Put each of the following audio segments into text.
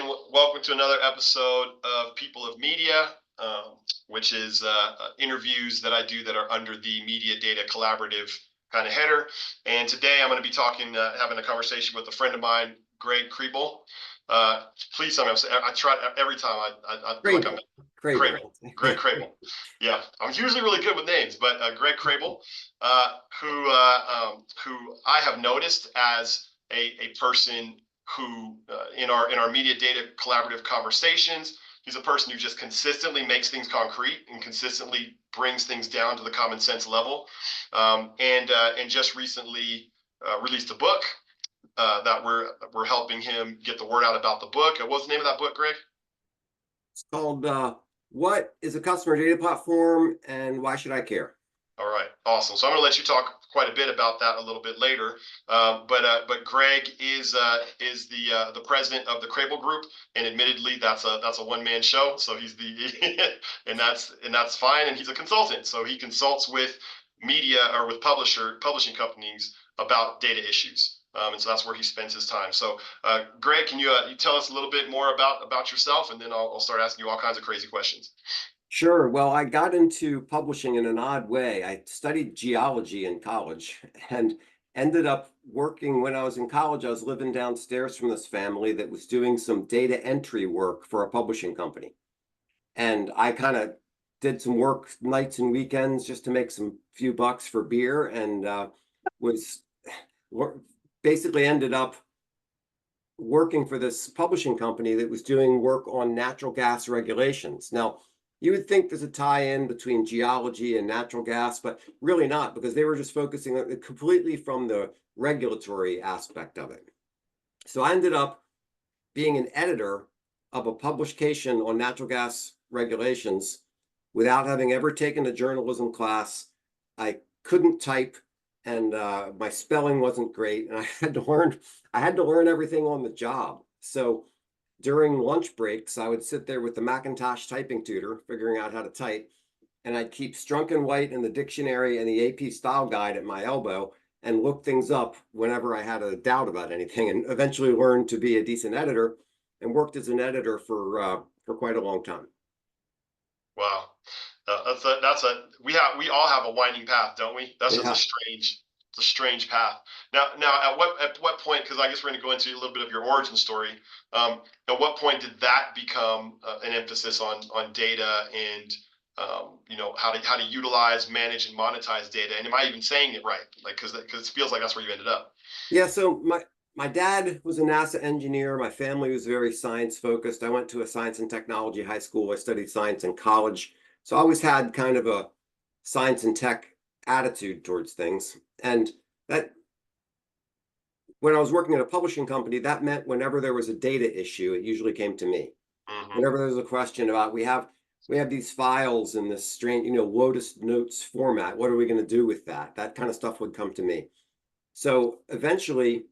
again, welcome to another episode of People of Media, which is interviews that I do that are under the Media Data Collaborative kind of header. And today I'm going to be having a conversation with a friend of mine, Greg Kriebel. Please tell me, I try every time I feel like I'm Crable. Greg Crable. Yeah, I'm usually really good with names, but Greg Crable, who I have noticed as a person who in our media data collaborative conversations, he's a person who just consistently makes things concrete and consistently brings things down to the common sense level, and just recently released a book that we're helping him get the word out about the book. What's the name of that book, Greg? It's called What is a Customer Data Platform and Why Should I Care? All right, awesome. So I'm going to let you talk quite a bit about that a little bit later. But Greg is the president of the Crable Group, and admittedly, that's a one-man show. So he's and that's fine. And he's a consultant, so he consults with media or with publishing companies about data issues. And so that's where he spends his time. So, Greg, can you tell us a little bit more about yourself, and then I'll start asking you all kinds of crazy questions. Sure. Well, I got into publishing in an odd way. I studied geology in college and ended up working when I was in college. I was living downstairs from this family that was doing some data entry work for a publishing company. And I kind of did some work nights and weekends just to make some few bucks for beer, and was basically ended up working for this publishing company that was doing work on natural gas regulations. Now, you would think there's a tie-in between geology and natural gas, but really not, because they were just focusing on it completely from the regulatory aspect of it. So I ended up being an editor of a publication on natural gas regulations without having ever taken a journalism class. I couldn't type, and my spelling wasn't great, and I had to learn everything on the job. So during lunch breaks, I would sit there with the Macintosh typing tutor, figuring out how to type, and I'd keep Strunk and White and the dictionary and the AP style guide at my elbow and look things up whenever I had a doubt about anything, and eventually learned to be a decent editor and worked as an editor for quite a long time. Wow. We all have a winding path, don't we? That's just a strange path. Now at what point, because I guess we're going to go into a little bit of your origin story. At what point did that become an emphasis on data and how to utilize, manage, and monetize data? And am I even saying it right? Like, because it feels like that's where you ended up. Yeah. So my dad was a NASA engineer. My family was very science focused. I went to a science and technology high school. I studied science in college. So I always had kind of a science and tech attitude towards things. And that, when I was working at a publishing company, that meant whenever there was a data issue, it usually came to me. Mm-hmm. Whenever there was a question about, we have these files in this strange, Lotus Notes format. What are we going to do with that? That kind of stuff would come to me. So eventually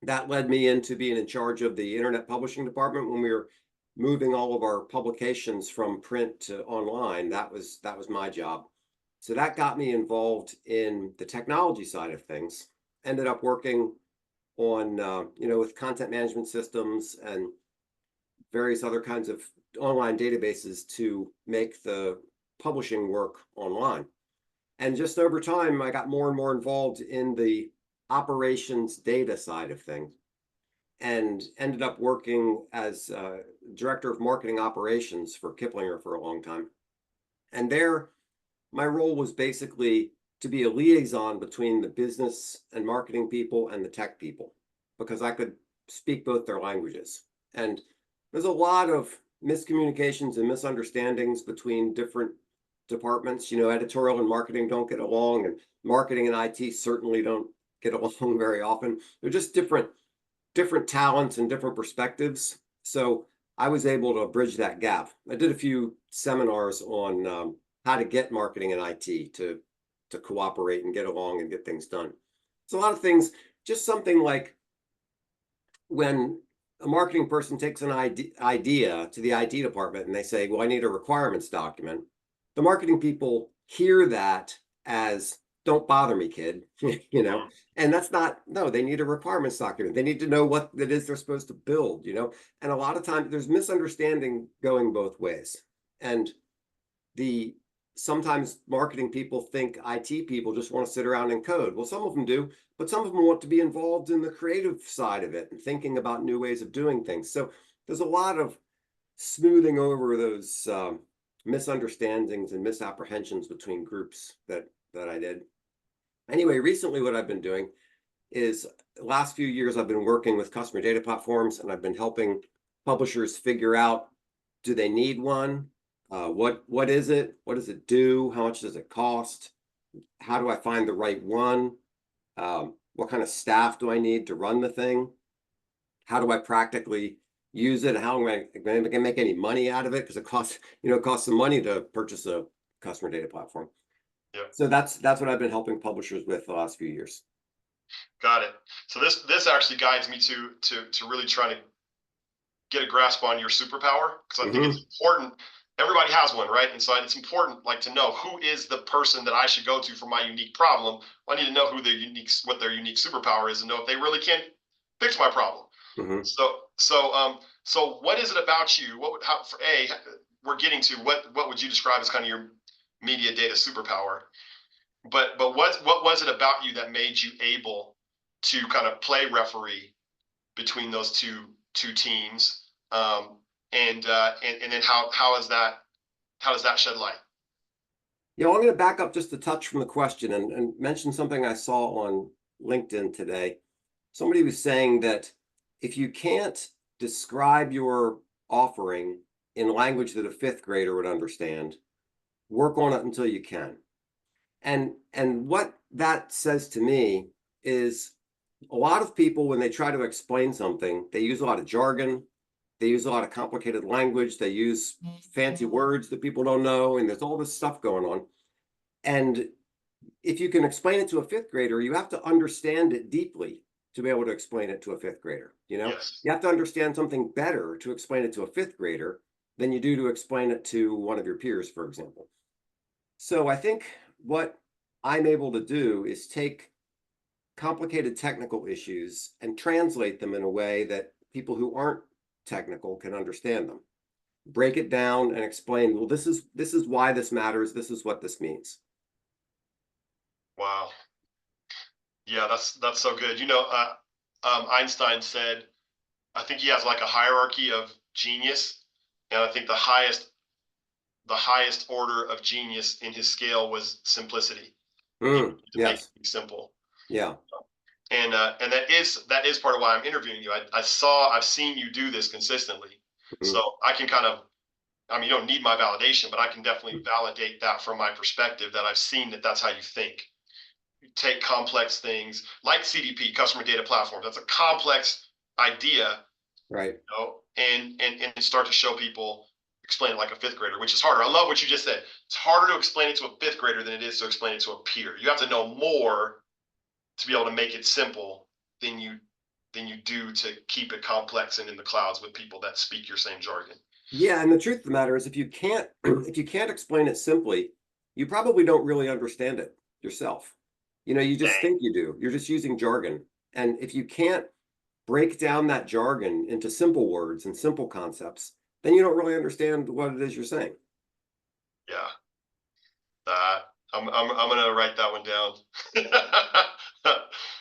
that led me into being in charge of the internet publishing department when we were moving all of our publications from print to online. That was my job. So that got me involved in the technology side of things. Ended up working on, with content management systems and various other kinds of online databases to make the publishing work online. And just over time, I got more and more involved in the operations data side of things, and ended up working as director of marketing operations for Kiplinger for a long time. And there, my role was basically to be a liaison between the business and marketing people and the tech people, because I could speak both their languages. And there's a lot of miscommunications and misunderstandings between different departments. Editorial and marketing don't get along, and marketing and IT certainly don't get along very often. They're just different talents and different perspectives. So I was able to bridge that gap. I did a few seminars on how to get marketing and IT to cooperate and get along and get things done. It's a lot of things. Just something like when a marketing person takes an idea to the IT department and they say, well, I need a requirements document. The marketing people hear that as don't bother me, kid, you know, Mhm. and that's not, no, they need a requirements document. They need to know what it is they're supposed to build, you know, and a lot of times there's misunderstanding going both ways. And the sometimes marketing people think IT people just want to sit around and code. Well, some of them do, but some of them want to be involved in the creative side of it and thinking about new ways of doing things. So there's a lot of smoothing over those misunderstandings and misapprehensions between groups that I did. Anyway, recently what I've been doing is the last few years I've been working with customer data platforms, and I've been helping publishers figure out, do they need one? What is it? What does it do? How much does it cost? How do I find the right one? What kind of staff do I need to run the thing? How do I practically use it? How am I going to make any money out of it? Because it costs, it costs some money to purchase a customer data platform. Yeah, So that's what I've been helping publishers with the last few years. got it. So this actually guides me to really try to get a grasp on your superpower, because I think it's Hmm. important. Everybody has one, right? And so it's important, like, to know who is the person that I should go to for my unique problem. I need to know what their unique superpower is, and know if they really can fix my problem. Hmm. So what is it about you? What would how for a we're getting to what would you describe as kind of your media data superpower? But what was it about you that made you able to kind of play referee between those two teams? And then how does that shed light? I'm going to back up just a touch from the question and mention something I saw on LinkedIn today. Somebody was saying that if you can't describe your offering in language that a fifth grader would understand, work on it until you can. And what that says to me is a lot of people, when they try to explain something, they use a lot of jargon, they use a lot of complicated language, they use fancy words that people don't know, and there's all this stuff going on. And if you can explain it to a fifth grader, you have to understand it deeply to be able to explain it to a fifth grader. Yes. You have to understand something better to explain it to a fifth grader than you do to explain it to one of your peers, for example. So I think what I'm able to do is take complicated technical issues and translate them in a way that people who aren't technical can understand them. Break it down and explain, well, this is why this matters, this is what this means. Wow. Yeah, that's so good. Einstein said, I think he has like a hierarchy of genius, and I think the highest order of genius in his scale was simplicity. To make Yes. it simple. Yeah. And that is part of why I'm interviewing you. I've seen you do this consistently, Mhm. so I can kind of, I mean, you don't need my validation, but I can definitely validate that from my perspective, that I've seen that that's how you think. You take complex things like CDP, customer data platform. That's a complex idea, Right. and start to show people, explain it like a fifth grader, which is harder. I love what you just said. It's harder to explain it to a fifth grader than it is to explain it to a peer. You have to know more to be able to make it simple than you do to keep it complex and in the clouds with people that speak your same jargon. Yeah, and the truth of the matter is, if you can't if you can't explain it simply, you probably don't really understand it yourself. You just Dang. think you do. You're just using jargon. And if you can't break down that jargon into simple words and simple concepts, then you don't really understand what it is you're saying. Yeah. That I'm gonna write that one down.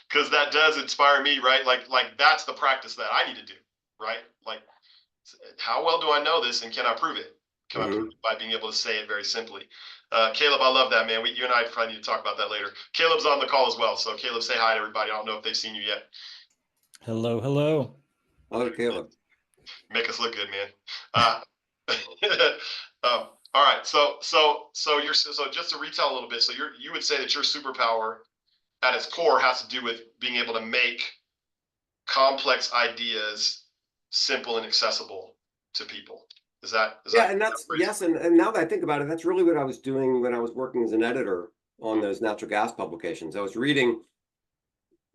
Because that does inspire me, right? Like that's the practice that I need to do, right? Like, how well do I know this, and can I prove it? Can I prove Hmm. it by being able to say it very simply? Caleb, I love that, man. You and I probably need to talk about that later. Caleb's on the call as well, so Caleb, say hi to everybody. I don't know if they've seen you yet. Hello, hello. Oh, Caleb. Make us look good, man. Uh, all right, so just to retell a little bit, so you would say that your superpower at its core has to do with being able to make complex ideas simple and accessible to people. Is that Yeah, and that that's phrase? yes, and now that I think about it, that's really what I was doing when I was working as an editor on Mm, those natural gas publications. I was reading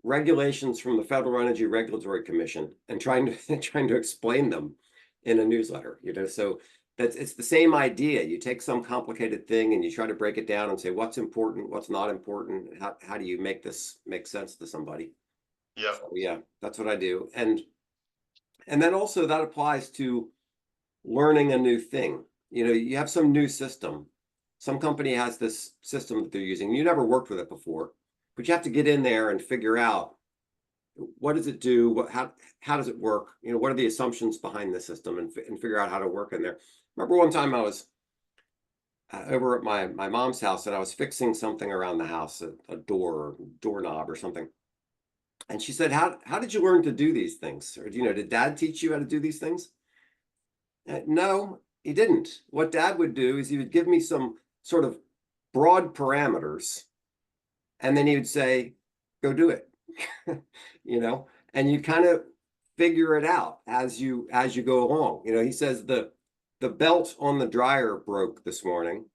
regulations from the Federal Energy Regulatory Commission and trying to trying to explain them in a newsletter. So it's the same idea. You take some complicated thing and you try to break it down and say what's important, what's not important, how do you make this make sense to somebody? Yeah. So yeah, that's what I do. And then also that applies to learning a new thing. You know, you have some new system. Some company has this system that they're using. You never worked with it before, but you have to get in there and figure out what does it do? How does it work? You know, what are the assumptions behind the system and figure out how to work in there. Remember one time I was over at my mom's house and I was fixing something around the house, a doorknob or something. And she said, how did you learn to do these things? Or, you know, did dad teach you how to do these things? No, he didn't. What dad would do is he would give me some sort of broad parameters and then he would say, go do it, you know, and you kind of figure it out as you go along. You know, he says the belt on the dryer broke this morning.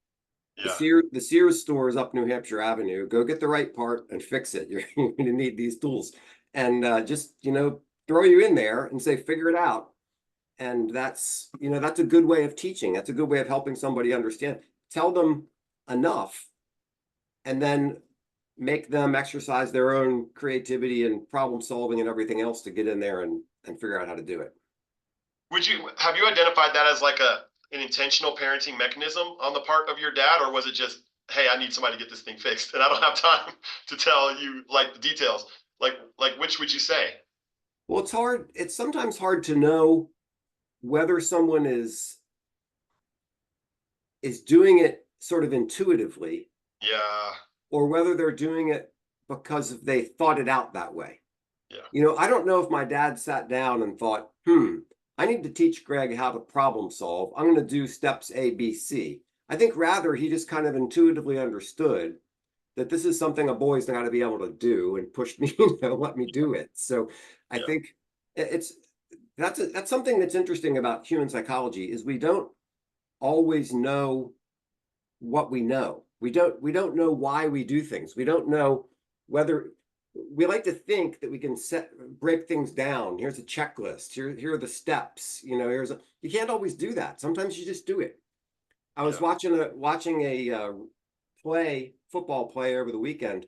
Yeah. The Sears store is up New Hampshire Avenue. Go get the right part and fix it. You're going to need these tools. And just, you know, throw you in there and say, figure it out. And that's, you know, that's a good way of teaching. That's a good way of helping somebody understand. Tell them enough and then make them exercise their own creativity and problem solving and everything else to get in there and figure out how to do it. Have you identified that as like an intentional parenting mechanism on the part of your dad, or was it just, hey, I need somebody to get this thing fixed and I don't have time to tell you like the details? Like which would you say? Well, it's hard. It's sometimes hard to know whether someone is doing it sort of intuitively Yeah. or whether they're doing it because they thought it out that way. Yeah. You know, I don't know if my dad sat down and thought, I need to teach Greg how to problem solve. I'm going to do steps A, B, C. I think rather he just kind of intuitively understood that this is something a boy's got to be able to do and pushed me, you know, let me do it. So I think that's something that's interesting about human psychology is we don't always know what we know. We don't know why we do things. We don't know whether we like to think that we can break things down. Here's a checklist. Here are the steps. You know, you can't always do that. Sometimes you just do it. I was watching a football play over the weekend,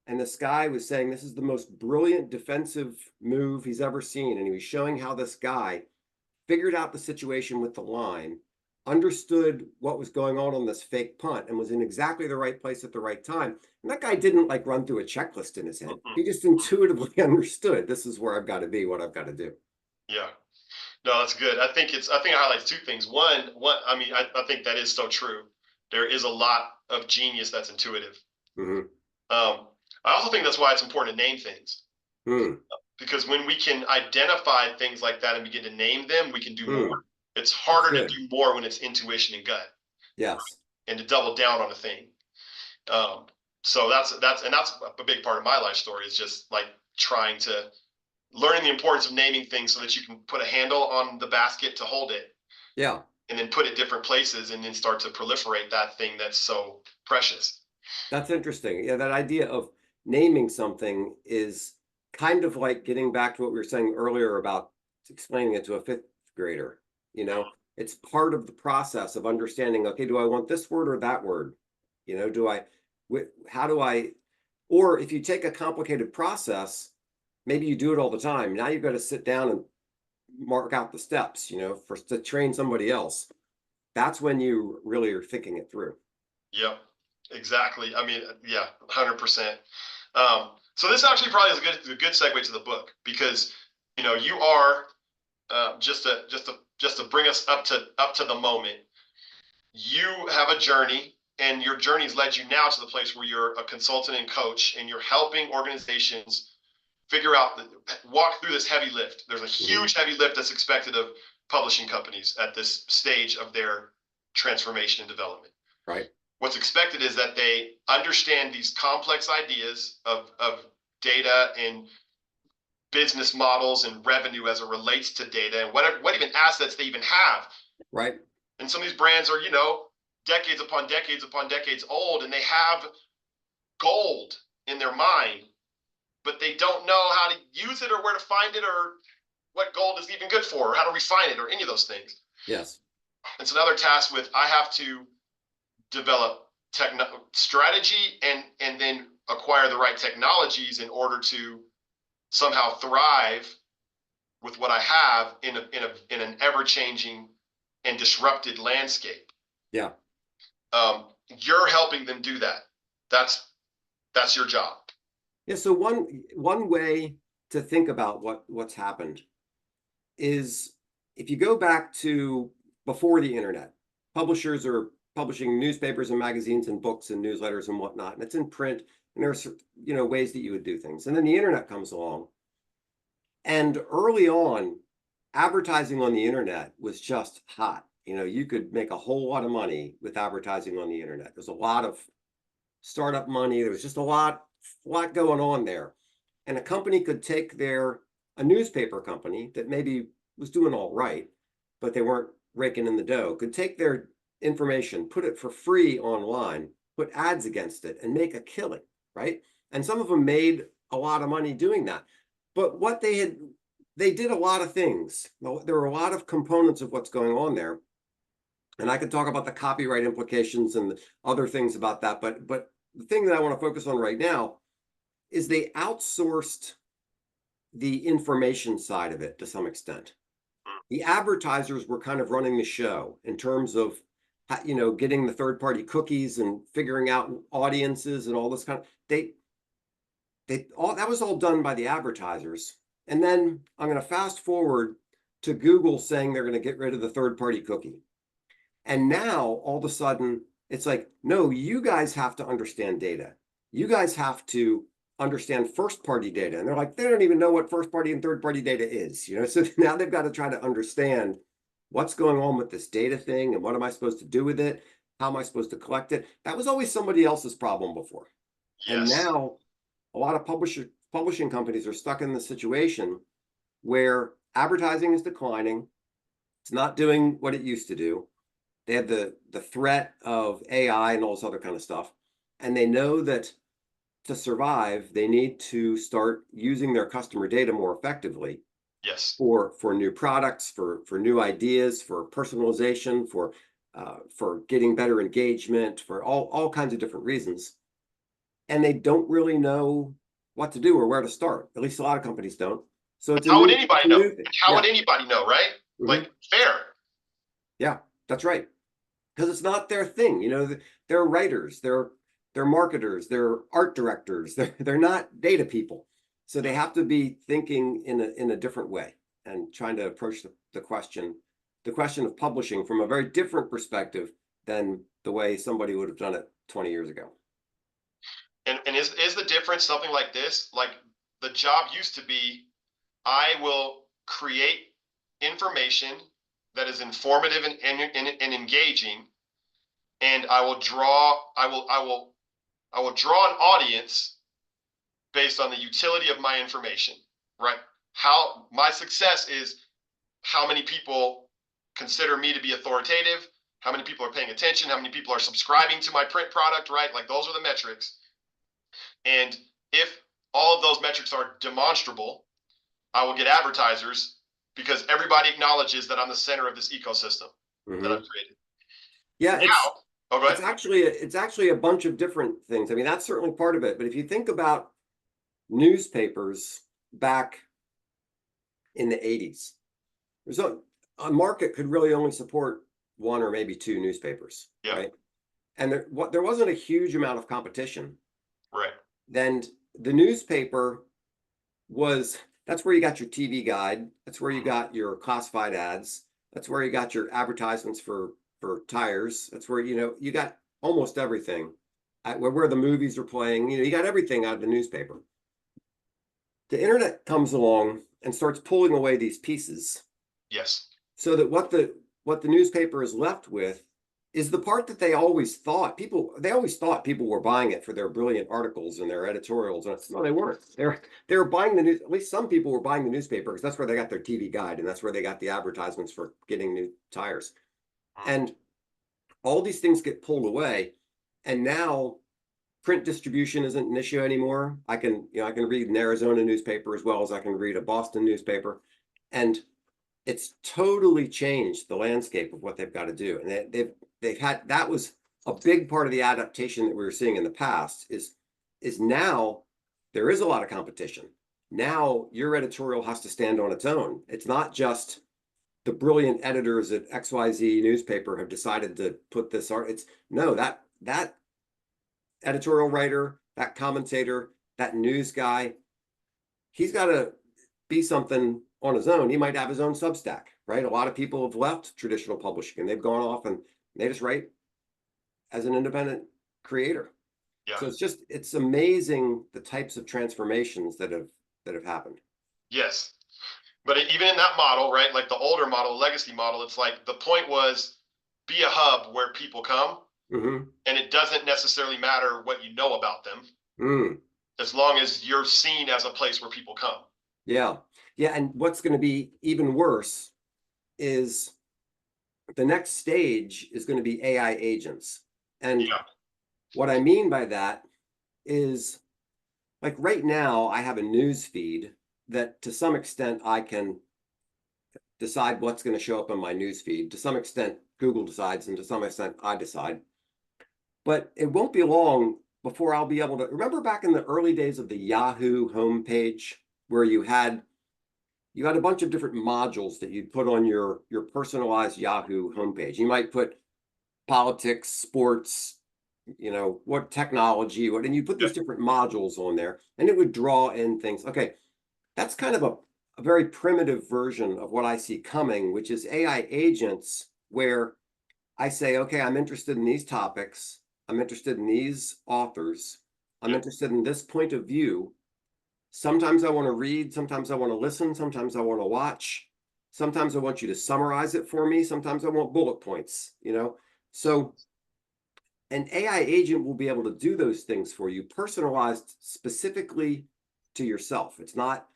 and this guy was saying this is the most brilliant defensive move he's ever seen, and he was showing how this guy figured out the situation with the line, understood what was going on this fake punt, and was in exactly the right place at the right time. And that guy didn't like run through a checklist in his head. He just intuitively understood this is where I've got to be, what I've got to do. Yeah. No, that's good. I think it highlights two things. One, I mean, I think that is so true. There is a lot of genius that's intuitive. Mm-hmm. I also think that's why it's important to name things. Because when we can identify things like that and begin to name them, we can do more. It's harder to do more when it's intuition and gut. Yes. And to double down on a thing. So that's a big part of my life story is just like learning the importance of naming things so that you can put a handle on the basket to hold it. Yeah. And then put it different places and then start to proliferate that thing that's so precious. That's interesting. Yeah, that idea of naming something is kind of like getting back to what we were saying earlier about explaining it to a fifth grader. You know, it's part of the process of understanding, okay, do I want this word or that word? You know, how do I, or if you take a complicated process, maybe you do it all the time. Now you've got to sit down and mark out the steps, you know, to train somebody else. That's when you really are thinking it through. Yep, exactly. I mean, yeah, 100%. So this actually probably is a good segue to the book because, you know, you are just to bring us up to the moment. You have a journey, and your journey's led you now to the place where you're a consultant and coach, and you're helping organizations walk through this heavy lift. There's a huge heavy lift that's expected of publishing companies at this stage of their transformation and development. Right. What's expected is that they understand these complex ideas of data and business models and revenue as it relates to data and what even assets they even have. Right. And some of these brands are, you know, decades upon decades upon decades old, and they have gold in their mind, but they don't know how to use it or where to find it or what gold is even good for or how to refine it or any of those things. Yes. it's another task with, I have to develop strategy and then acquire the right technologies in order to somehow thrive with what I have in an ever-changing and disrupted landscape. Yeah. You're helping them do that. That's your job. Yeah. So one way to think about what's happened is, if you go back to before the internet, publishers are publishing newspapers and magazines and books and newsletters and whatnot, and it's in print, and there's ways that you would do things. And then the internet comes along, and early on, advertising on the internet was just hot. You could make a whole lot of money with advertising on the internet. There's a lot of startup money. There was just a lot going on there. And a company could take a newspaper company that maybe was doing all right, but they weren't raking in the dough, could take their information, put it for free online, put ads against it, and make a killing, right? And some of them made a lot of money doing that. But what they did a lot of things. There were a lot of components of what's going on there. And I could talk about the copyright implications and the other things about that. But the thing that I want to focus on right now is they outsourced the information side of it to some extent. The advertisers were kind of running the show in terms of, getting the third-party cookies and figuring out audiences and all this kind of, that was all done by the advertisers. And then I'm going to fast forward to Google saying they're going to get rid of the third-party cookie. And now all of a sudden it's like, no, you guys have to understand data. You guys have to understand first-party data. And they're like, they don't even know what first-party and third-party data is. So now they've got to try to understand what's going on with this data thing, and what am I supposed to do with it? How am I supposed to collect it? That was always somebody else's problem before. Yes. And now a lot of publishing companies are stuck in the situation where advertising is declining. It's not doing what it used to do. They have the threat of AI and all this other kind of stuff. And they know that to survive, they need to start using their customer data more effectively. Yes. For new products, for new ideas, for personalization, for getting better engagement, for all kinds of different reasons. And they don't really know what to do or where to start. At least a lot of companies don't. So it's how would anybody know? How yeah. would anybody know, right? Mm-hmm. Like, fair. Yeah, that's right. Because it's not their thing. They're writers, they're marketers, they're art directors. They're not data people. So they have to be thinking in a different way and trying to approach the question of publishing from a very different perspective than the way somebody would have done it 20 years ago. And is the difference something like this? Like, the job used to be, I will create information that is informative and engaging, and I will draw an audience based on the utility of my information, right? How my success is how many people consider me to be authoritative, how many people are paying attention, how many people are subscribing to my print product, right? Like, those are the metrics. And if all of those metrics are demonstrable, I will get advertisers, because everybody acknowledges that I'm the center of this ecosystem that I've created. Yeah, now, it's actually a bunch of different things. I mean, that's certainly part of it. But if you think about newspapers back in the 80s, there's a market could really only support one or maybe two newspapers, yeah. Right? And there wasn't a huge amount of competition. Right. Then the newspaper that's where you got your TV guide. That's where you got your classified ads. That's where you got your advertisements for tires. That's where, you got almost everything. Where the movies are playing, you got everything out of the newspaper. The internet comes along and starts pulling away these pieces. Yes. So that what the newspaper is left with is the part that they always thought people were buying it for their brilliant articles and their editorials. And no, they weren't. They were buying the news. At least some people were buying the newspaper because that's where they got their TV guide, and that's where they got the advertisements for getting new tires. And all these things get pulled away, and now print distribution isn't an issue anymore. I can read an Arizona newspaper as well as I can read a Boston newspaper, and it's totally changed the landscape of what they've got to do. And they've had, that was a big part of the adaptation that we were seeing in the past is now there is a lot of competition. Now your editorial has to stand on its own. It's not just the brilliant editors at XYZ newspaper have decided to put this art. It's no, that editorial writer, that commentator, that news guy, he's got to be something on his own. He might have his own Substack, right? A lot of people have left traditional publishing and they've gone off and they just write as an independent creator. Yeah. So it's amazing the types of transformations that have happened. Yes. But even in that model, right, like the older model, legacy model, it's like the point was be a hub where people come, and it doesn't necessarily matter what you know about them, as long as you're seen as a place where people come. Yeah. And what's going to be even worse is the next stage is going to be AI agents. And what I mean by that is, like right now, I have a news feed that to some extent I can decide what's going to show up on my news feed. To some extent, Google decides, and to some extent, I decide. But it won't be long before I'll be able to remember back in the early days of the Yahoo homepage, where you had a bunch of different modules that you'd put on your personalized Yahoo homepage. You might put politics, sports, what technology, and you put these different modules on there, and it would draw in things. Okay, that's kind of a very primitive version of what I see coming, which is AI agents, where I say, okay, I'm interested in these topics. I'm interested in these authors. I'm interested in this point of view. Sometimes I want to read. Sometimes I want to listen. Sometimes I want to watch. Sometimes I want you to summarize it for me. Sometimes I want bullet points, So an AI agent will be able to do those things for you, personalized specifically to yourself. It's not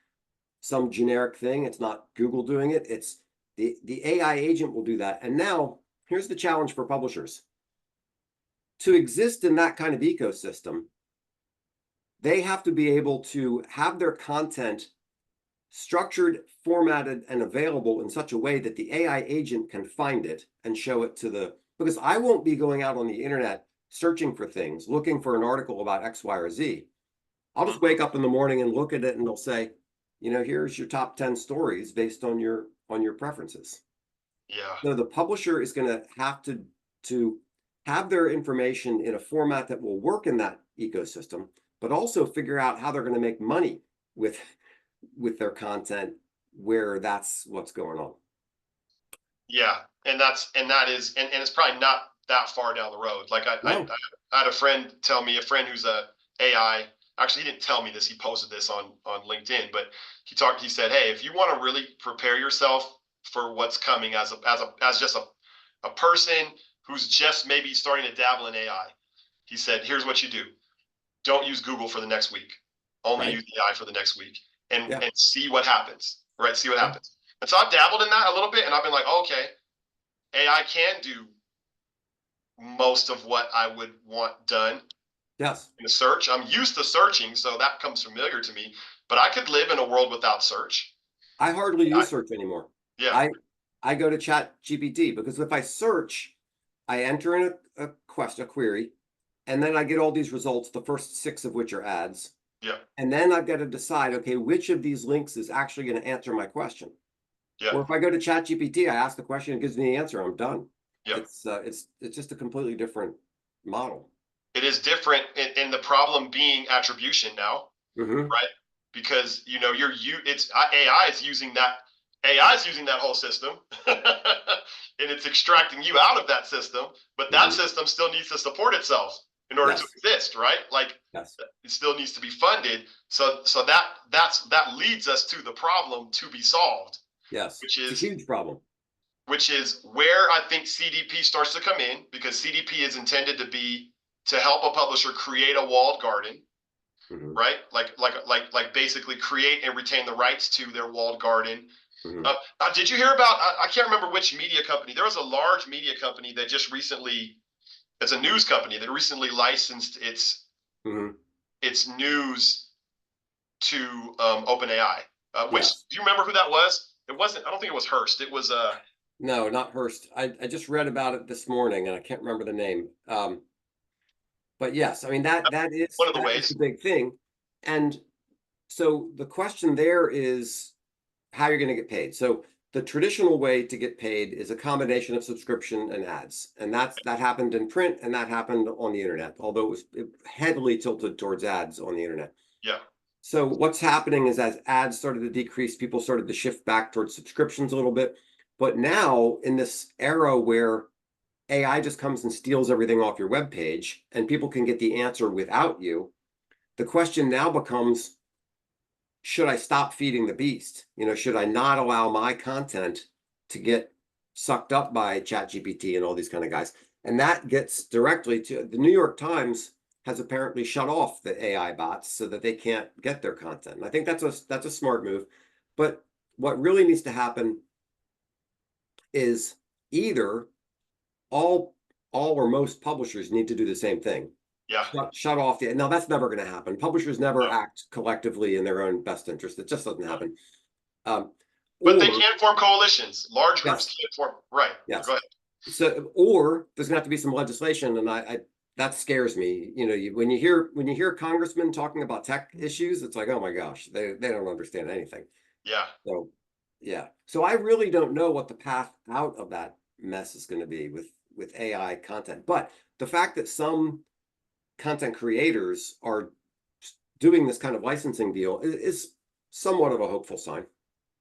some generic thing. It's not Google doing it. It's the AI agent will do that. And now here's the challenge for publishers. To exist in that kind of ecosystem, they have to be able to have their content structured, formatted, and available in such a way that the AI agent can find it and show it because I won't be going out on the internet searching for things, looking for an article about X, Y, or Z. I'll just wake up in the morning and look at it and they'll say, here's your top 10 stories based on your preferences. Yeah. So the publisher is going to have to have their information in a format that will work in that ecosystem, but also figure out how they're going to make money with their content where that's what's going on. Yeah. And it's probably not that far down the road. Like I had a friend tell me, a friend who's a AI, actually he didn't tell me this, he posted this on LinkedIn, but he said, hey, if you want to really prepare yourself for what's coming as just a person who's just maybe starting to dabble in AI, he said, here's what you do. Don't use Google for the next week. Only use AI for the next week and see what happens, right? See what happens. And so I've dabbled in that a little bit and I've been like, oh, okay, AI can do most of what I would want done. Yes. In a search. I'm used to searching, so that comes familiar to me, but I could live in a world without search. I hardly use search anymore. Yeah. I go to ChatGPT because if I search, I enter in a query, and then I get all these results, the first 6 of which are ads. Yeah. And then I've got to decide, okay, which of these links is actually going to answer my question. Yeah. Or if I go to ChatGPT, I ask the question, it gives me the answer, I'm done. Yeah. It's just a completely different model. It is different, in the problem being attribution now, right? Because AI is using that whole system, and it's extracting you out of that system. But that system still needs to support itself in order to exist, right? Like it still needs to be funded. So that leads us to the problem to be solved. Yes, which is it's a huge problem. Which is where I think CDP starts to come in, because CDP is intended to help a publisher create a walled garden, right? Like basically create and retain the rights to their walled garden. Did you hear about, I can't remember which media company. There was a large media company that just recently, it's a news company that recently licensed its news to OpenAI. Do you remember who that was? it wasn't, I don't think it was Hearst. It was No, not Hearst. I just read about it this morning and I can't remember the name. But yes, I mean that one of the that is ways. the big thing. And so the question there is how you're going to get paid. So the traditional way to get paid is a combination of subscription and ads. And that happened in print and that happened on the internet, although it was heavily tilted towards ads on the internet. Yeah. So what's happening is as ads started to decrease, people started to shift back towards subscriptions a little bit. But now in this era where AI just comes and steals everything off your web page and people can get the answer without you, the question now becomes, should I stop feeding the beast? Should I not allow my content to get sucked up by ChatGPT and all these kind of guys? And that gets directly to the New York Times has apparently shut off the AI bots so that they can't get their content. And I think that's a smart move. But what really needs to happen is either all or most publishers need to do the same thing. Yeah. Shut off the. Now that's never going to happen. Publishers never No. act collectively in their own best interest. It just doesn't happen. But they can form coalitions. Large groups Yes. can form. Right. Yes. Go ahead. So, or there's going to have to be some legislation, and I that scares me. When you hear congressmen talking about tech issues, it's like, oh my gosh, they don't understand anything. Yeah. So, yeah. So I really don't know what the path out of that mess is going to be with AI content. But the fact that some content creators are doing this kind of licensing deal is somewhat of a hopeful sign.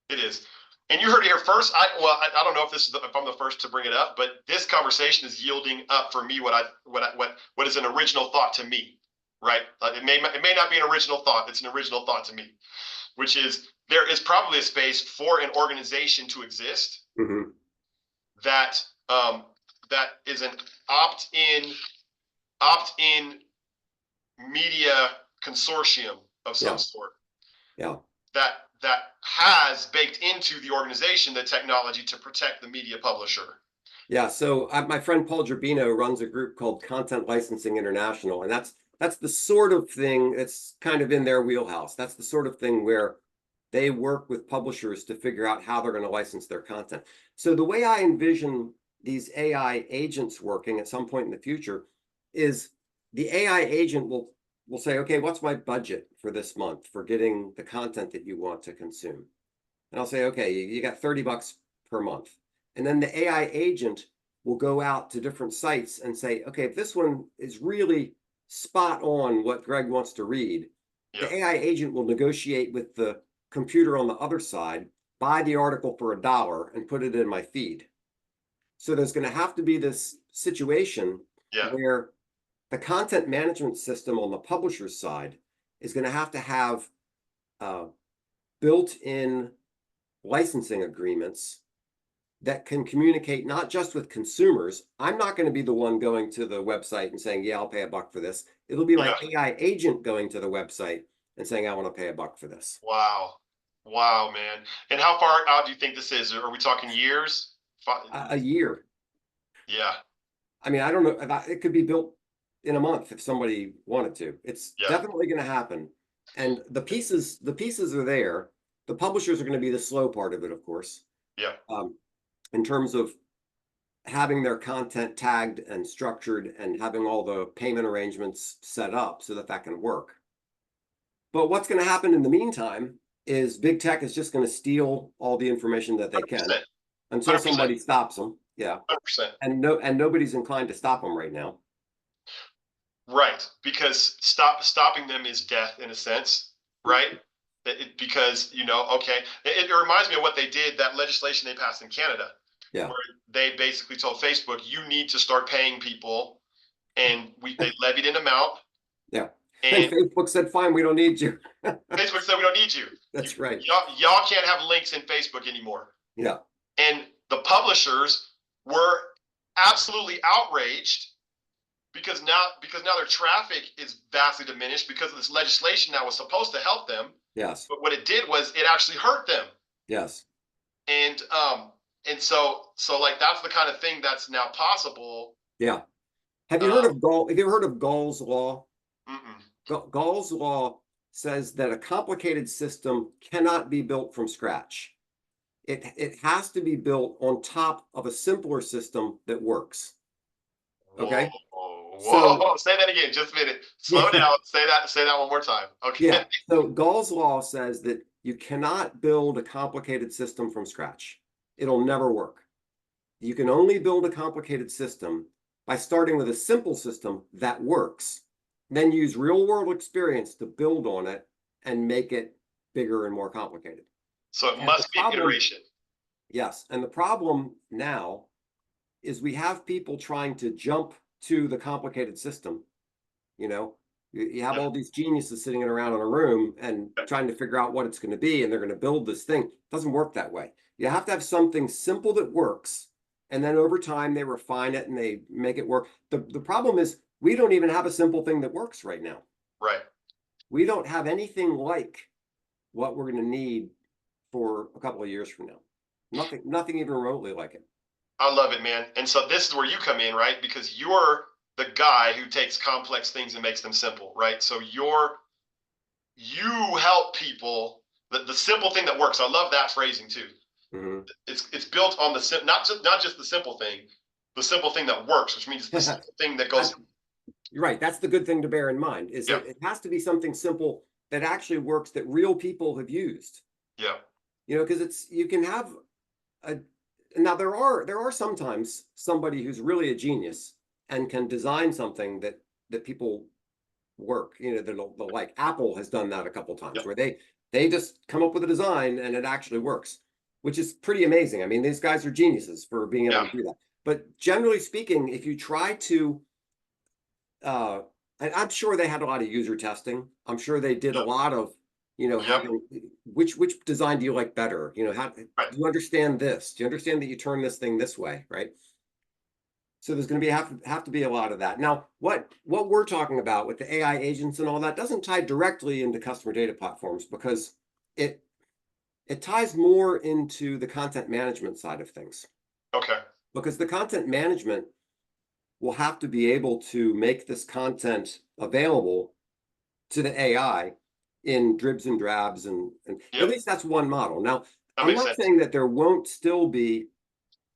It is. And you heard it here first. I don't know if I'm the first to bring it up, but this conversation is yielding up for me what is an original thought to me, right? It may not be an original thought. It's an original thought to me, which is there is probably a space for an organization to exist that is an opt-in media consortium of some sort. Yeah. That has baked into the organization the technology to protect the media publisher. Yeah. So my friend Paul Gerbino runs a group called Content Licensing International, and that's the sort of thing. It's kind of in their wheelhouse. That's the sort of thing where they work with publishers to figure out how they're going to license their content. So the way I envision these AI agents working at some point in the future is the AI agent will say, okay, what's my budget for this month for getting the content that you want to consume? And I'll say, okay, you got $30 per month. And then the AI agent will go out to different sites and say, okay, if this one is really spot on what Greg wants to read, the AI agent will negotiate with the computer on the other side, buy the article for $1 and put it in my feed. So there's going to have to be this situation where the content management system on the publisher's side is going to have built-in licensing agreements that can communicate not just with consumers. I'm not going to be the one going to the website and saying, yeah, I'll pay $1 for this. It'll be my AI agent going to the website and saying, I want to pay $1 for this. Wow, man. And how far out do you think this is? Are we talking years? A year. Yeah. I mean, I don't know. It could be built in a month if somebody wanted to. It's definitely going to happen. And the pieces are there. The publishers are going to be the slow part of it, of course. Yeah. In terms of having their content tagged and structured and having all the payment arrangements set up so that that can work. But what's going to happen in the meantime is big tech is just going to steal all the information that they can 100%. until somebody stops them. Yeah. 100%. And nobody's inclined to stop them right now. Right, because stopping them is death in a sense, right? Because it reminds me of what they did, that legislation they passed in Canada, where they basically told Facebook, you need to start paying people, and they levied an amount. Yeah, and Facebook said, fine, we don't need you. Facebook said, we don't need you. That's right. Y'all can't have links in Facebook anymore. Yeah, and the publishers were absolutely outraged. Because now their traffic is vastly diminished because of this legislation that was supposed to help them. Yes. But what it did was it actually hurt them. Yes. And so like that's the kind of thing that's now possible. Yeah. Have you heard of Gall's law? Mm-mm. Gall's law says that a complicated system cannot be built from scratch. It has to be built on top of a simpler system that works. Whoa, Okay. So whoa, say that again, just a minute. Slow yeah, down. Say that one more time. Okay. yeah. So Gall's law says that you cannot build a complicated system from scratch. It'll never work. You can only build a complicated system by starting with a simple system that works, then use real world experience to build on it and make it bigger and more complicated. So it And the must be an problem, iteration. yes, and the problem now is we have people trying to jump to the complicated system. You know, you have Yeah. all these geniuses sitting around in a room and trying to figure out what it's going to be, and they're going to build this thing. It doesn't work that way. You have to have something simple that works, and then over time they refine it and they make it work. The problem is we don't even have a simple thing that works right now. Right. We don't have anything like what we're going to need for a couple of years from now. Nothing even remotely like it. I love it, man. And so this is where you come in, right? Because you're the guy who takes complex things and makes them simple, right? So you help people the simple thing that works. I love that phrasing too. Mhm. It's built on the not just the simple thing, the simple thing that works, which means the simple thing that goes. You're right. That's the good thing to bear in mind is Yeah. that it has to be something simple that actually works that real people have used. Yeah. You know, because you can have a now there are sometimes somebody who's really a genius and can design something that people work, you know, they'll like Apple has done that a couple times Yeah. where they just come up with a design and it actually works, which is pretty amazing. I mean, these guys are geniuses for being able Yeah. to do that. But generally speaking, if you try to and I'm sure they had a lot of user testing. I'm sure they did a Yep. lot of, you know, Yep. having which design do you like better? You know, how do Right. you understand this? Do you understand that you turn this thing this way, right? So there's going to be have to be a lot of that. Now, what we're talking about with the AI agents and all that doesn't tie directly into customer data platforms because it it ties more into the content management side of things. Okay. Because the content management will have to be able to make this content available to the AI in dribs and drabs and at Yep. least that's one model. Now, That I'm makes not sense. saying that there won't still be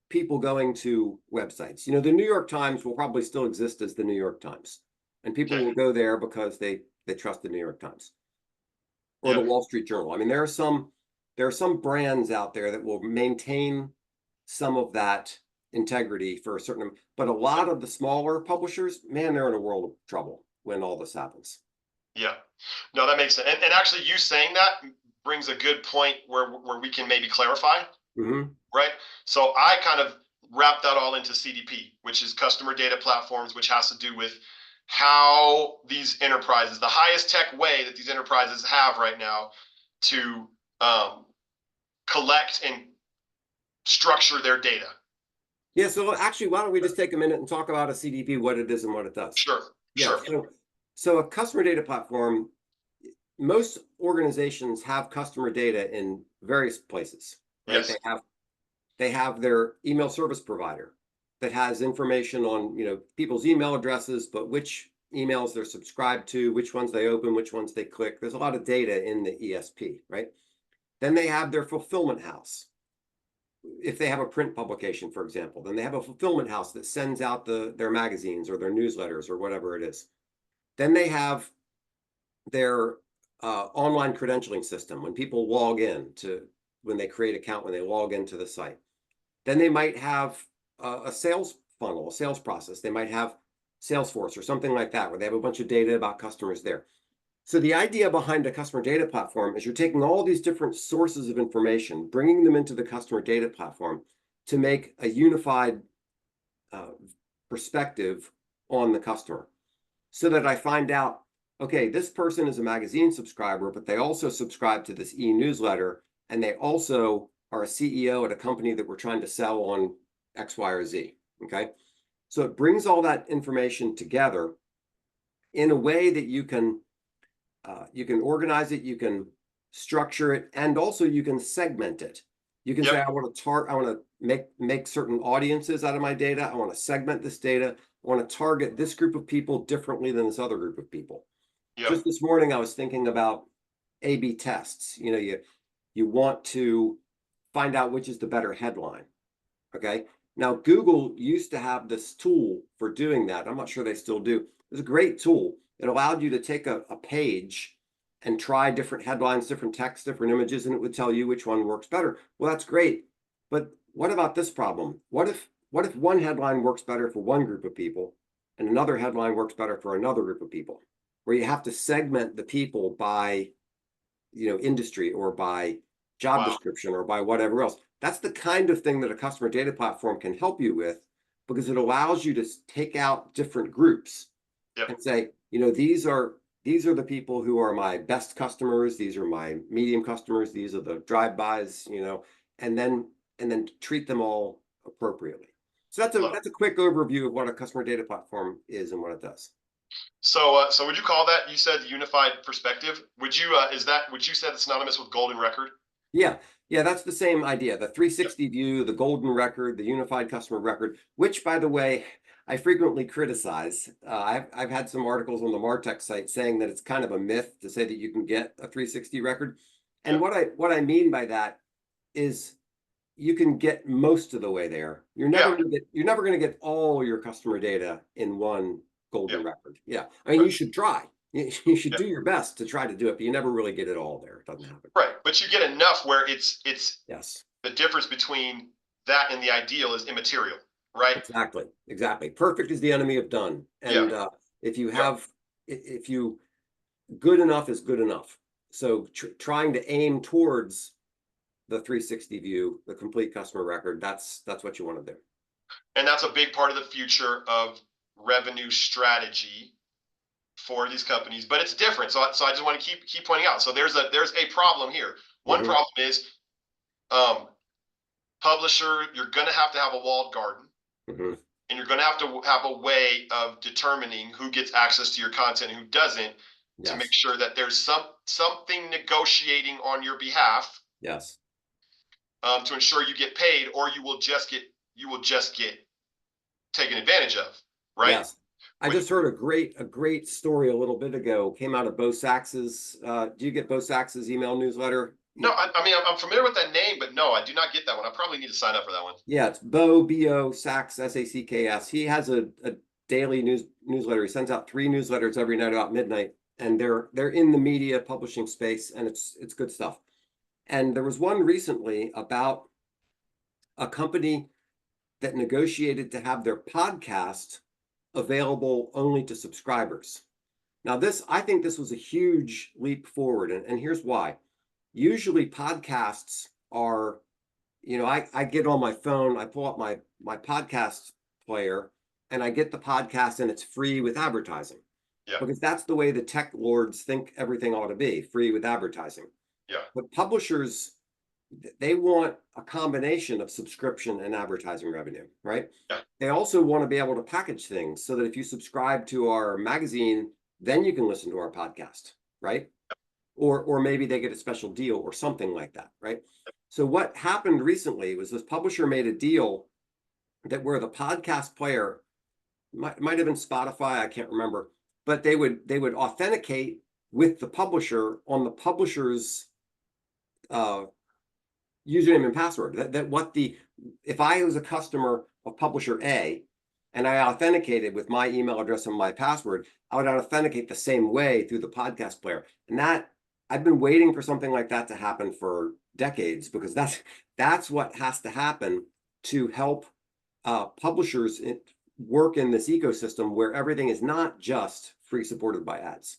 people going to websites. You know, the New York Times will probably still exist as the New York Times, and people Okay. will go there because they trust the New York Times or the Yeah. Wall Street Journal. I mean, there are some brands out there that will maintain some of that integrity for a certain, but a lot of the smaller publishers, man, they're in a world of trouble when all this happens. Yeah. No, that makes sense. And actually, you saying that brings a good point where we can maybe clarify, Mm-hmm. right? So I kind of wrap that all into CDP, which is customer data platforms, which has to do with how these enterprises, the highest tech way that these enterprises have right now to collect and structure their data. Yeah, so actually, why don't we just take a minute and talk about a CDP, what it is and what it does? Sure. Yeah, Sure. so a customer data platform, most organizations have customer data in various places, right? Yes. They have their email service provider that has information on, you know, people's email addresses, but which emails they're subscribed to, which ones they open, which ones they click. There's a lot of data in the ESP, right? Then they have their fulfillment house. If they have a print publication, for example, then they have a fulfillment house that sends out their magazines or their newsletters or whatever it is. Then they have their online credentialing system when people log in to when they create an account, when they log into the site. Then they might have a sales funnel, a sales process. They might have Salesforce or something like that, where they have a bunch of data about customers there. So the idea behind a customer data platform is you're taking all these different sources of information, bringing them into the customer data platform to make a unified perspective on the customer so that I find out, okay, this person is a magazine subscriber, but they also subscribe to this e-newsletter, and they also are a CEO at a company that we're trying to sell on X, Y, or Z. Okay. So it brings all that information together in a way that you can organize it, you can structure it, and also you can segment it. You can say, I want to make certain audiences out of my data. I want to segment this data. I want to target this group of people differently than this other group of people. Yep. Just this morning, I was thinking about A/B tests. You know, you want to find out which is the better headline. Okay. Now, Google used to have this tool for doing that. I'm not sure they still do. It's a great tool. It allowed you to take a page and try different headlines, different text, different images, and it would tell you which one works better. Well, that's great. But what about this problem? What if one headline works better for one group of people and another headline works better for another group of people, where you have to segment the people by, industry or by job Wow. description or by whatever else? That's the kind of thing that a customer data platform can help you with, because it allows you to take out different groups Yep. and say, these are the people who are my best customers. These are my medium customers. These are the drive-bys, and then treat them all appropriately. So that's a quick overview of what a customer data platform is and what it does. So would you call that, you said unified perspective? Would you say it's synonymous with golden record? Yeah, that's the same idea. The 360 view, the golden record, the unified customer record, which, by the way, I frequently criticize. I've had some articles on the Martech site saying that it's kind of a myth to say that you can get a 360 record. And what I mean by that is you can get most of the way there. You're never going to get all your customer data in one golden record. Yeah, I mean, you should try. You should do your best to try to do it, but you never really get it all there. It doesn't happen. Right, but you get enough where it's yes. The difference between that and the ideal is immaterial, right? Exactly. Perfect is the enemy of done. And if you good enough is good enough. So trying to aim towards the 360 view, the complete customer record, that's what you want to do. And that's a big part of the future of revenue strategy for these companies, but it's different. So I just want to keep pointing out. So there's a problem here. One problem is publisher, you're going to have a walled garden, and you're going to have a way of determining who gets access to your content and who doesn't, to make sure that there's something negotiating on your behalf. Yes. To ensure you get paid, or you will just get taken advantage of, right? Yes. I just heard a great story a little bit ago. Came out of Bo Sax's. Do you get Bo Sax's email newsletter? No, I mean, I'm familiar with that name, but no, I do not get that one. I probably need to sign up for that one. Yeah, it's Bo, B-O, Sacks, S-A-C-K-S. He has a daily newsletter. He sends out 3 newsletters every night about midnight, and they're in the media publishing space, and it's good stuff. And there was one recently about a company that negotiated to have their podcast available only to subscribers. Now, I think this was a huge leap forward, and here's why. Usually podcasts are, I get on my phone, I pull up my podcast player, and I get the podcast, and it's free with advertising. Yeah. Because that's the way the tech lords think everything ought to be, free with advertising. Yeah. But publishers, they want a combination of subscription and advertising revenue, right? Yeah. They also want to be able to package things so that if you subscribe to our magazine, then you can listen to our podcast, right? Or maybe they get a special deal or something like that, right? So what happened recently was this publisher made a deal that where the podcast player might have been Spotify, I can't remember, but they would authenticate with the publisher on the publisher's username and password. If I was a customer of publisher A and I authenticated with my email address and my password, I would authenticate the same way through the podcast player. And that I've been waiting for something like that to happen for decades, because that's what has to happen to help publishers work in this ecosystem where everything is not just free supported by ads.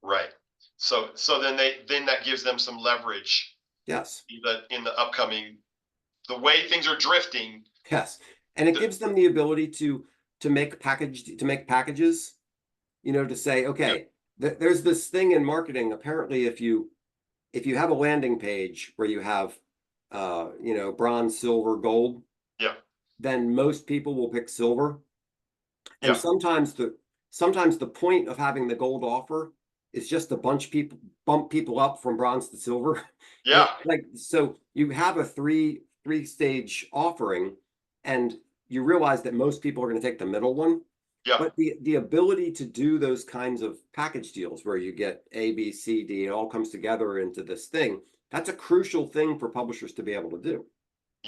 Right. So then that gives them some leverage. Yes. In the upcoming, the way things are drifting. Yes. And it gives them the ability to make packages, to say, okay, there's this thing in marketing. Apparently, if you have a landing page where you have, bronze, silver, gold, then most people will pick silver. And sometimes the point of having the gold offer is just to bump people up from bronze to silver. Yeah. So you have a three stage offering, and you realize that most people are going to take the middle one. Yeah. But the ability to do those kinds of package deals where you get A, B, C, D, it all comes together into this thing, that's a crucial thing for publishers to be able to do.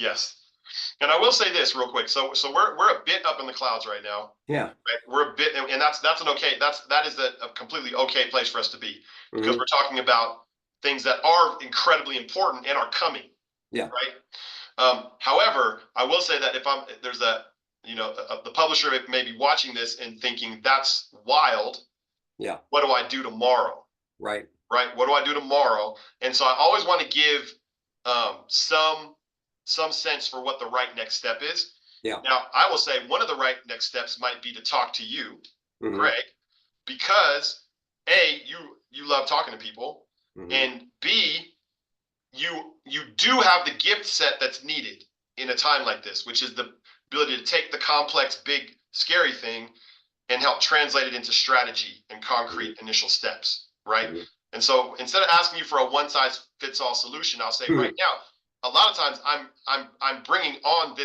Yes. And I will say this real quick. So we're a bit up in the clouds right now. Yeah. Right? We're a bit, and that's an okay. That is a completely okay place for us to be, because Mhm. we're talking about things that are incredibly important and are coming. Yeah. Right. However, I will say that if there's the publisher may be watching this and thinking that's wild. Yeah. What do I do tomorrow? Right. Right. What do I do tomorrow? And so I always want to give some sense for what the right next step is. Yeah. Now, I will say one of the right next steps might be to talk to you, Mhm. Greg, because A, you love talking to people, Mhm. and B, you do have the gift set that's needed in a time like this, which is the ability to take the complex, big, scary thing and help translate it into strategy and concrete initial steps, right? Mhm. And so instead of asking you for a one size fits all solution, I'll say Mhm. right now, a lot of times I'm bringing on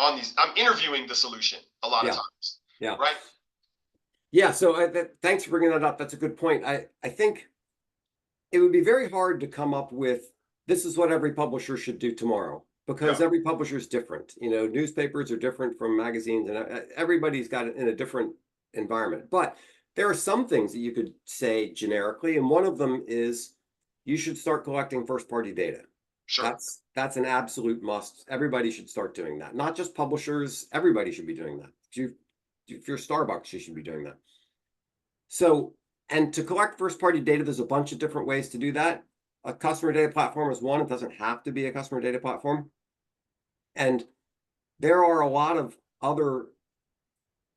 I'm interviewing the solution a lot of Yeah. times, Yeah. right? Yeah. So thanks for bringing that up. That's a good point. I think it would be very hard to come up with this is what every publisher should do tomorrow, because Yeah. every publisher is different. Newspapers are different from magazines, and everybody's got it in a different environment. But there are some things that you could say generically, and one of them is you should start collecting first-party data. Sure. That's an absolute must. Everybody should start doing that. Not just publishers, everybody should be doing that. If you're Starbucks, you should be doing that. So, and to collect first-party data, there's a bunch of different ways to do that. A customer data platform is one. It doesn't have to be a customer data platform. And there are a lot of other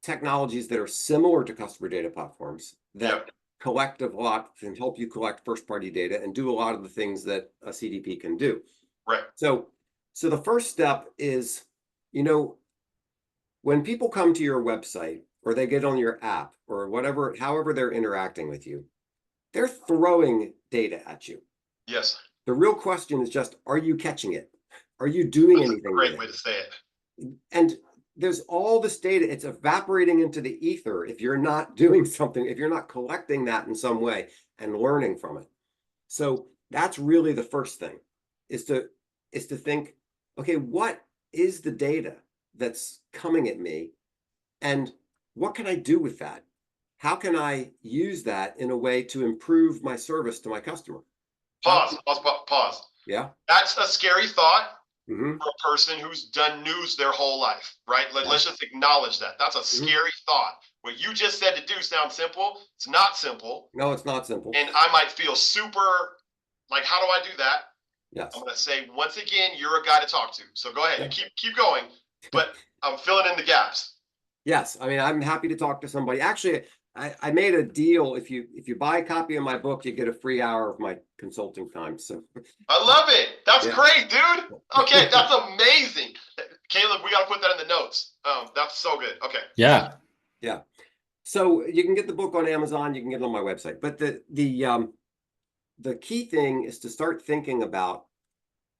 technologies that are similar to customer data platforms that collect a lot, can help you collect first-party data and do a lot of the things that a CDP can do. Right. So the first step is, when people come to your website or they get on your app or whatever, however they're interacting with you, they're throwing data at you. Yes. The real question is just, are you catching it? Are you doing That's anything a great with way it? to say it. And there's all this data, it's evaporating into the ether if you're not doing something, if you're not collecting that in some way and learning from it. So that's really the first thing, is to think, okay, what is the data that's coming at me, and what can I do with that? How can I use that in a way to improve my service to my customer? Pause. Yeah. That's a scary thought Mm-hmm. for a person who's done news their whole life, right? Yeah. Let's just acknowledge that. That's a scary thought. What you just said to do sounds simple. It's not simple. No, it's not simple. And I might feel super like, how do I do that? Yes. I'm going to say, once again, you're a guy to talk to. So go ahead. Yeah. You keep going, but I'm filling in the gaps. Yes. I mean, I'm happy to talk to somebody. Actually, I made a deal. If you buy a copy of my book, you get a free hour of my consulting time. So I love it. That's Yeah. great, dude. Okay, that's amazing. Caleb, we got to put that in the notes. That's so good. Okay. Yeah. Yeah. So you can get the book on Amazon. You can get it on my website. But the key thing is to start thinking about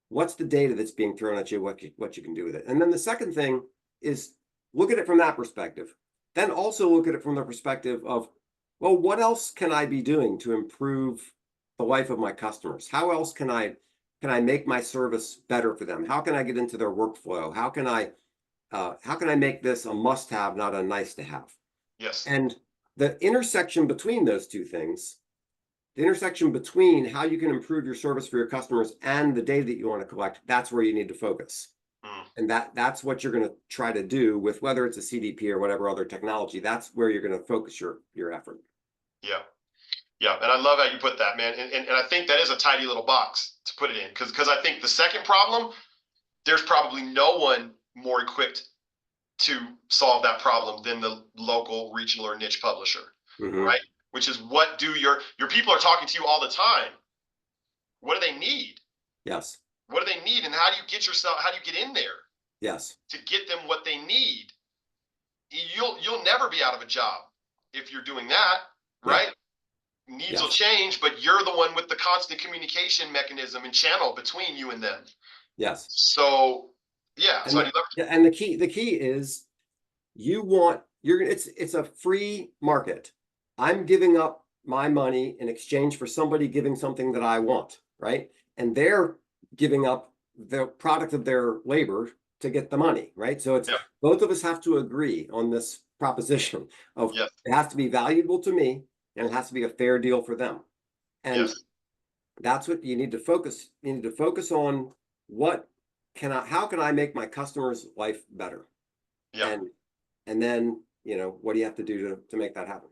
what's the data that's being thrown at you, what you can do with it. And then the second thing is look at it from that perspective. Then also look at it from the perspective of, well, what else can I be doing to improve the life of my customers? How else can I make my service better for them? How can I get into their workflow? How can I make this a must-have, not a nice-to-have? Yes. And the intersection between those two things, the intersection between how you can improve your service for your customers and the data that you want to collect, that's where you need to focus. And that's what you're going to try to do with whether it's a CDP or whatever other technology. That's where you're going to focus your effort. Yeah. Yeah. And I love how you put that, man. And I think that is a tidy little box to put it in. Because I think the second problem, there's probably no one more equipped to solve that problem than the local, regional, or niche publisher, right? Which is what do your people are talking to you all the time. What do they need? Yes. What do they need? And how do you get in there? Yes. To get them what they need. You'll never be out of a job if you're doing that, right? Yeah. Needs will change, but you're the one with the constant communication mechanism and channel between you and them. Yes. So yeah. And the key is it's a free market. I'm giving up my money in exchange for somebody giving something that I want, right? And they're giving up the product of their labor to get the money, right? So it's Yeah. both of us have to agree on this proposition of Yes. it has to be valuable to me and it has to be a fair deal for them. And Yes. that's what you need to focus. You need to focus on how can I make my customer's life better? Yeah. And then, what do you have to do to make that happen?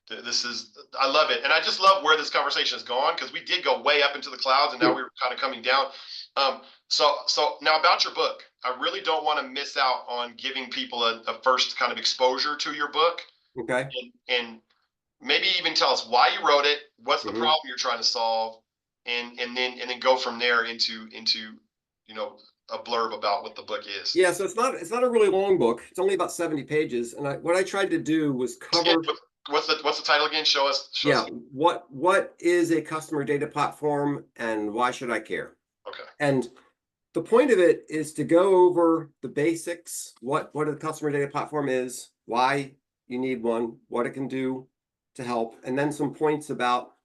I love it. And I just love where this conversation has gone because we did go way up into the clouds and now we're kind of coming down. So now about your book, I really don't want to miss out on giving people a first kind of exposure to your book Okay. and maybe even tell us why you wrote it, what's the Mhm. problem you're trying to solve, and then go from there into a blurb about what the book is. Yeah, so it's not a really long book. It's only about 70 pages. And what I tried to do was cover, What's the title again? Show us. yeah, what is a customer data platform and why should I care? Okay. And the point of it is to go over the basics, what a customer data platform is, why you need one, what it can do to help, and then some points about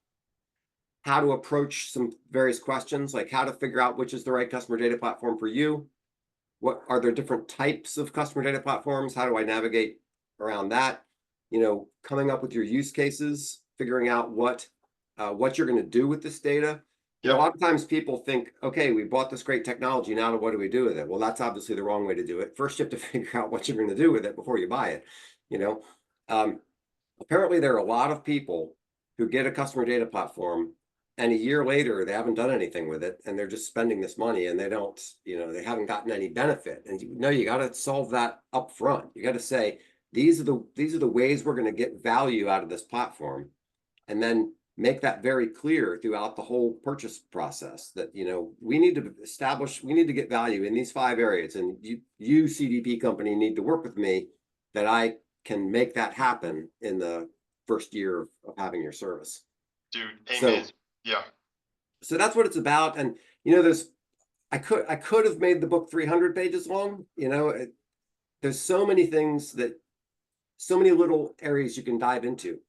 how to approach some various questions, like how to figure out which is the right customer data platform for you. What are there different types of customer data platforms? How do I navigate around that? Coming up with your use cases, figuring out what you're going to do with this data. A lot of times people think, okay, we bought this great technology. Now what do we do with it? Well, that's obviously the wrong way to do it. First, you have to figure out what you're going to do with it before you buy it. Apparently there are a lot of people who get a customer data platform and a year later they haven't done anything with it and they're just spending this money and they haven't gotten any benefit. And you got to solve that up front. You got to say, these are the ways we're going to get value out of this platform, and then make that very clear throughout the whole purchase process that we need to get value in these 5 areas, and you CDP company need to work with me that I can make that happen in the first year of having your service. Dude, amen. So, yeah. So that's what it's about. And I could have made the book 300 pages long. There's so many things so many little areas you can dive into.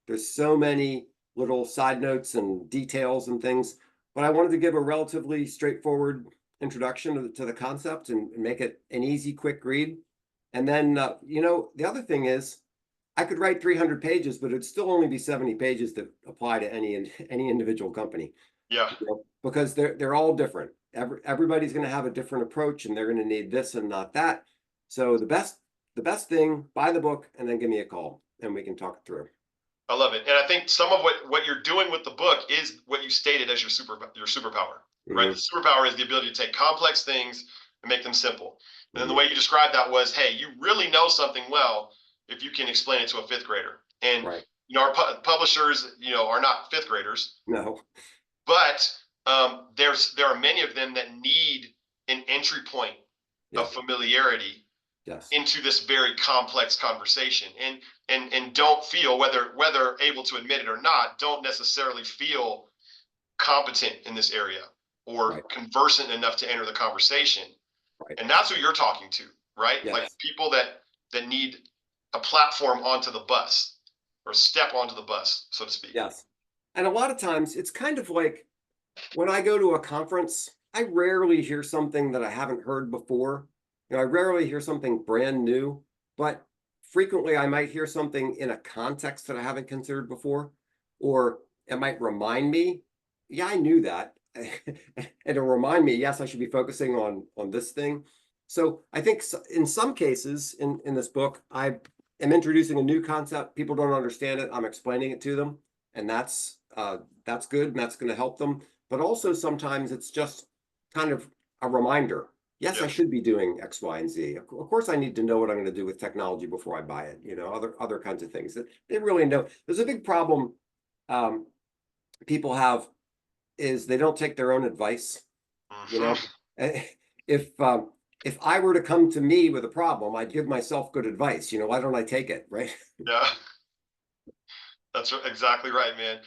There's so many little side notes and details and things, but I wanted to give a relatively straightforward introduction to the concept and make it an easy, quick read. And then, the other thing is I could write 300 pages, but it'd still only be 70 pages that apply to any individual company. Yeah. Because they're all different. Everybody's going to have a different approach, and they're going to need this and not that. So the best thing, buy the book and then give me a call and we can talk it through. I love it. And I think some of what you're doing with the book is what you stated as your superpower, right? Mhm. The superpower is the ability to take complex things and make them simple. And then the Mhm. way you described that was, hey, you really know something well if you can explain it to a 5th grader. And Right. our publishers, are not 5th graders, No. but there are many of them that need an entry point Yeah. of familiarity Yes. into this very complex conversation, and don't feel, whether able to admit it or not, don't necessarily feel competent in this area or Right. conversant enough to enter the conversation. Right. And that's who you're talking to, right? Yes. Like people that need a platform onto the bus, or step onto the bus, so to speak. Yes. And a lot of times it's kind of like when I go to a conference, I rarely hear something that I haven't heard before. I rarely hear something brand new, but frequently I might hear something in a context that I haven't considered before, or it might remind me, yeah, I knew that. And it'll remind me, yes, I should be focusing on this thing. So I think in some cases in this book, I am introducing a new concept. People don't understand it. I'm explaining it to them, and that's good, and that's going to help them. But also sometimes it's just kind of a reminder. Yes, I should be doing X, Y, and Z. Of course, I need to know what I'm going to do with technology before I buy it. Other kinds of things that they really know. There's a big problem people have is they don't take their own advice. If I were to come to me with a problem, I'd give myself good advice. Why don't I take it, right? Yeah. That's exactly right, man.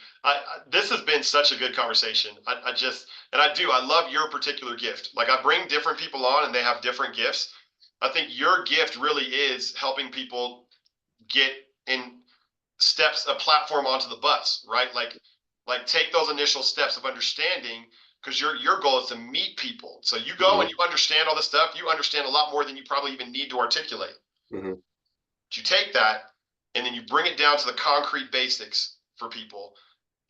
This has been such a good conversation. I love your particular gift. Like, I bring different people on and they have different gifts. I think your gift really is helping people get in a platform onto the bus, right? Like take those initial steps of understanding, because your goal is to meet people. So you go and you understand all this stuff. You understand a lot more than you probably even need to articulate. Mhm. You take that and then you bring it down to the concrete basics for people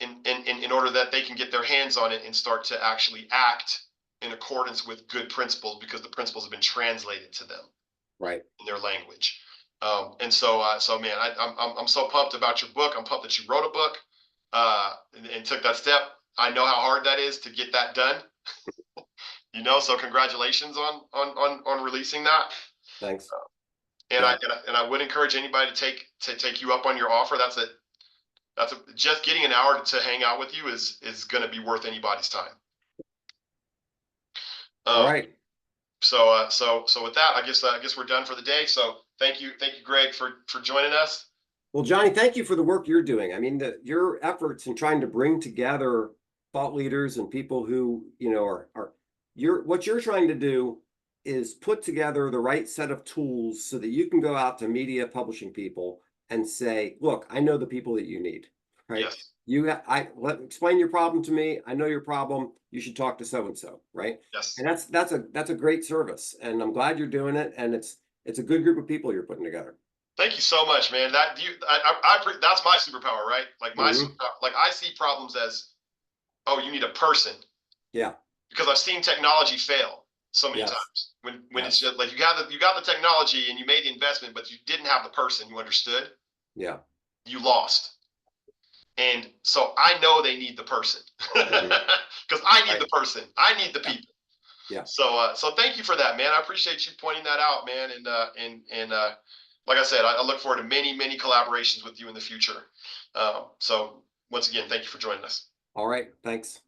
in order that they can get their hands on it and start to actually act in accordance with good principles, because the principles have been translated to them Right. in their language. So man, I'm so pumped about your book. I'm pumped that you wrote a book and took that step. I know how hard that is to get that done. So congratulations on releasing that. Thanks. And Yeah. I would encourage anybody to take you up on your offer. Just getting an hour to hang out with you is going to be worth anybody's time. All right. So with that, I guess we're done for the day. So thank you, Greg, for joining us. Well, Johnny, thank you for the work you're doing. I mean, your efforts in trying to bring together thought leaders and people who, what you're trying to do is put together the right set of tools so that you can go out to media publishing people and say, look, I know the people that you need, right? Yes. Explain your problem to me. I know your problem. You should talk to so-and-so, right? Yes. And that's a great service. And I'm glad you're doing it. And it's a good group of people you're putting together. Thank you so much, man. That's my superpower, right? Like like I see problems as, oh, you need a person. Yeah. Because I've seen technology fail so many times. When it's just like you got the technology and you made the investment, but you didn't have the person who understood. Yeah. You lost. And so I know they need the person because I need the person. I need the people. Yeah. So thank you for that, man. I appreciate you pointing that out, man. And like I said, I look forward to many collaborations with you in the future. So once again, thank you for joining us. All right. Thanks.